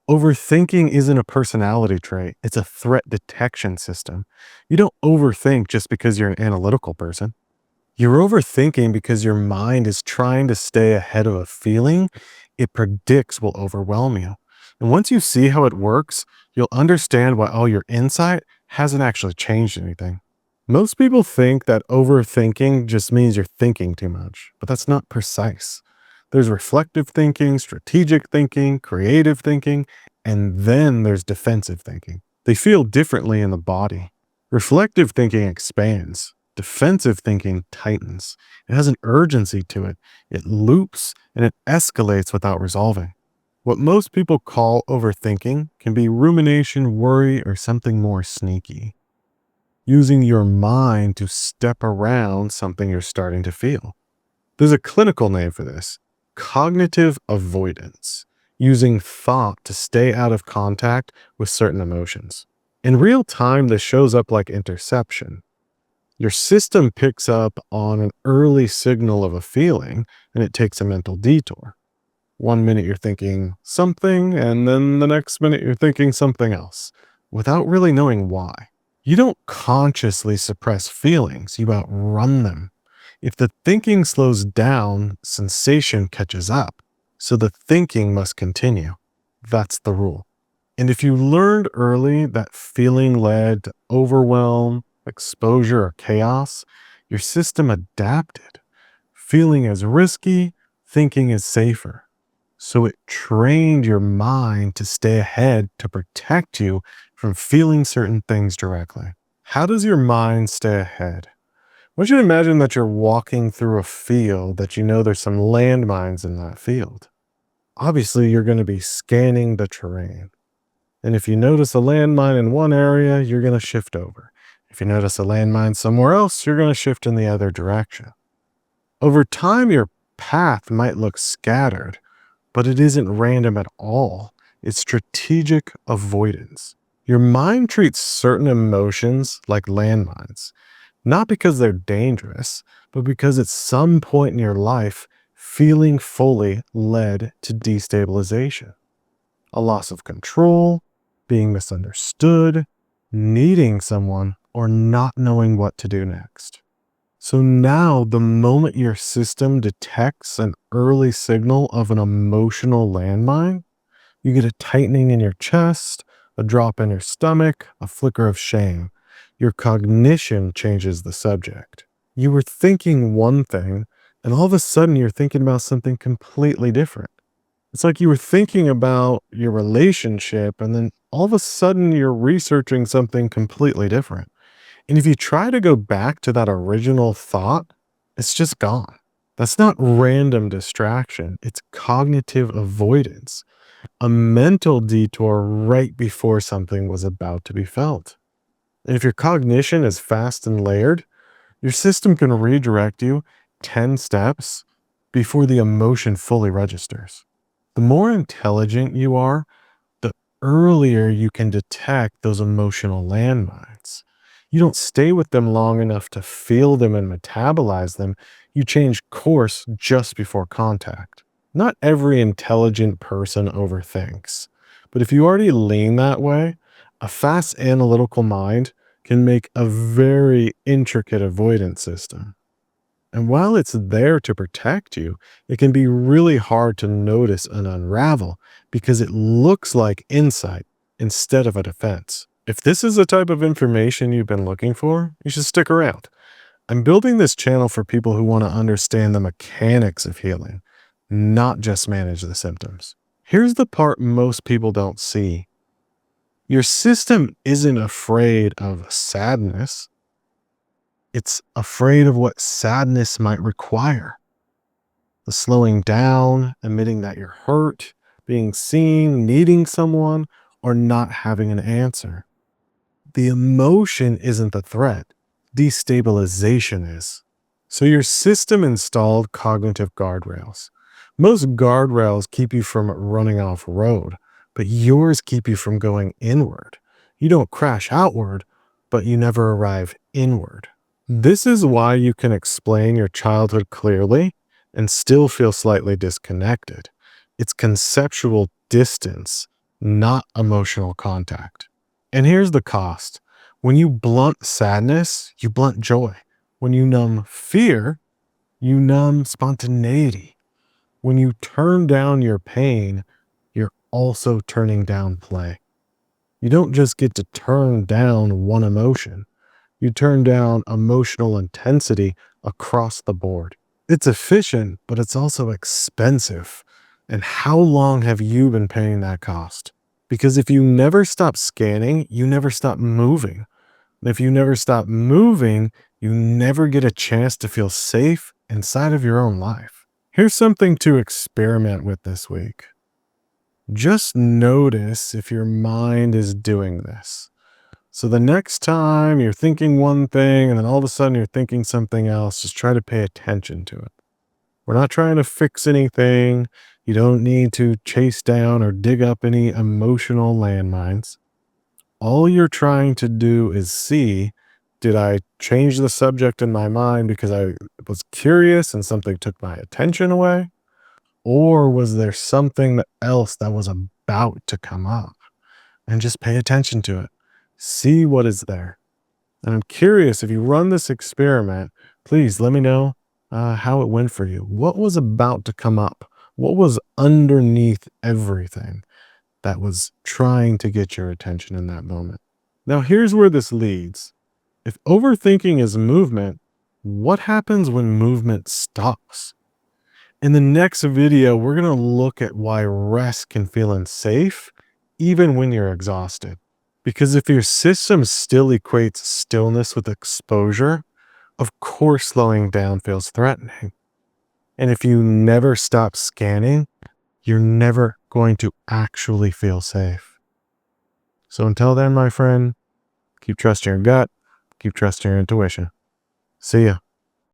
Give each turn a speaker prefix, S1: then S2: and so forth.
S1: Overthinking isn't a personality trait, it's a threat detection system. You don't overthink just because you're an analytical person. You're overthinking because your mind is trying to stay ahead of a feeling it predicts will overwhelm you. And once you see how it works, you'll understand why all your insight hasn't actually changed anything. Most people think that overthinking just means you're thinking too much, but that's not precise. There's reflective thinking, strategic thinking, creative thinking, and then there's defensive thinking. They feel differently in the body. Reflective thinking expands. Defensive thinking tightens. It has an urgency to it. It loops and it escalates without resolving. What most people call overthinking can be rumination, worry, or something more sneaky. Using your mind to step around something you're starting to feel. There's a clinical name for this: cognitive avoidance, using thought to stay out of contact with certain emotions. In real time, this shows up like interception. Your system picks up on an early signal of a feeling and it takes a mental detour. One minute you're thinking something, and then the next minute you're thinking something else, without really knowing why. You don't consciously suppress feelings, you outrun them. If the thinking slows down, sensation catches up, so the thinking must continue. That's the rule. And if you learned early that feeling led to overwhelm, exposure, or chaos, your system adapted. Feeling is risky, thinking is safer. So it trained your mind to stay ahead to protect you from feeling certain things directly. How does your mind stay ahead? I want you to imagine that you're walking through a field that you know there's some landmines in that field. Obviously, you're going to be scanning the terrain. And if you notice a landmine in one area, you're going to shift over. If you notice a landmine somewhere else, you're going to shift in the other direction. Over time, your path might look scattered, but it isn't random at all. It's strategic avoidance. Your mind treats certain emotions like landmines, not because they're dangerous, but because at some point in your life, feeling fully led to destabilization. A loss of control, being misunderstood, needing someone, or not knowing what to do next. So now, the moment your system detects an early signal of an emotional landmine, you get a tightening in your chest, a drop in your stomach, a flicker of shame. Your cognition changes the subject. You were thinking one thing, and all of a sudden you're thinking about something completely different. It's like you were thinking about your relationship, and then all of a sudden you're researching something completely different. And if you try to go back to that original thought, it's just gone. That's not random distraction, it's cognitive avoidance, a mental detour right before something was about to be felt. And if your cognition is fast and layered, your system can redirect you 10 steps before the emotion fully registers. The more intelligent you are, the earlier you can detect those emotional landmines. You don't stay with them long enough to feel them and metabolize them. You change course just before contact. Not every intelligent person overthinks, but if you already lean that way, a fast analytical mind can make a very intricate avoidance system. And while it's there to protect you, it can be really hard to notice and unravel because it looks like insight instead of a defense. If this is the type of information you've been looking for, you should stick around. I'm building this channel for people who want to understand the mechanics of healing, not just manage the symptoms. Here's the part most people don't see. Your system isn't afraid of sadness. It's afraid of what sadness might require. The slowing down, admitting that you're hurt, being seen, needing someone, or not having an answer. The emotion isn't the threat. Destabilization is. So your system installed cognitive guardrails. Most guardrails keep you from running off road, but yours keep you from going inward. You don't crash outward, but you never arrive inward. This is why you can explain your childhood clearly and still feel slightly disconnected. It's conceptual distance, not emotional contact. And here's the cost. When you blunt sadness, you blunt joy. When you numb fear, you numb spontaneity. When you turn down your pain, you're also turning down play. You don't just get to turn down one emotion, you turn down emotional intensity across the board. It's efficient, but it's also expensive. And how long have you been paying that cost? Because if you never stop scanning, you never stop moving. And if you never stop moving, you never get a chance to feel safe inside of your own life. Here's something to experiment with this week. Just notice if your mind is doing this. So the next time you're thinking one thing and then all of a sudden you're thinking something else, just try to pay attention to it. We're not trying to fix anything. You don't need to chase down or dig up any emotional landmines. All you're trying to do is see, did I change the subject in my mind because I was curious and something took my attention away? Or was there something else that was about to come up? And just pay attention to it. See what is there. And I'm curious, if you run this experiment, please let me know how it went for you. What was about to come up? What was underneath everything that was trying to get your attention in that moment? Now, here's where this leads. If overthinking is movement, what happens when movement stops? In the next video, we're going to look at why rest can feel unsafe even when you're exhausted. Because if your system still equates stillness with exposure, of course slowing down feels threatening. And if you never stop scanning, you're never going to actually feel safe. So until then, my friend, keep trusting your gut, keep trusting your intuition. See ya.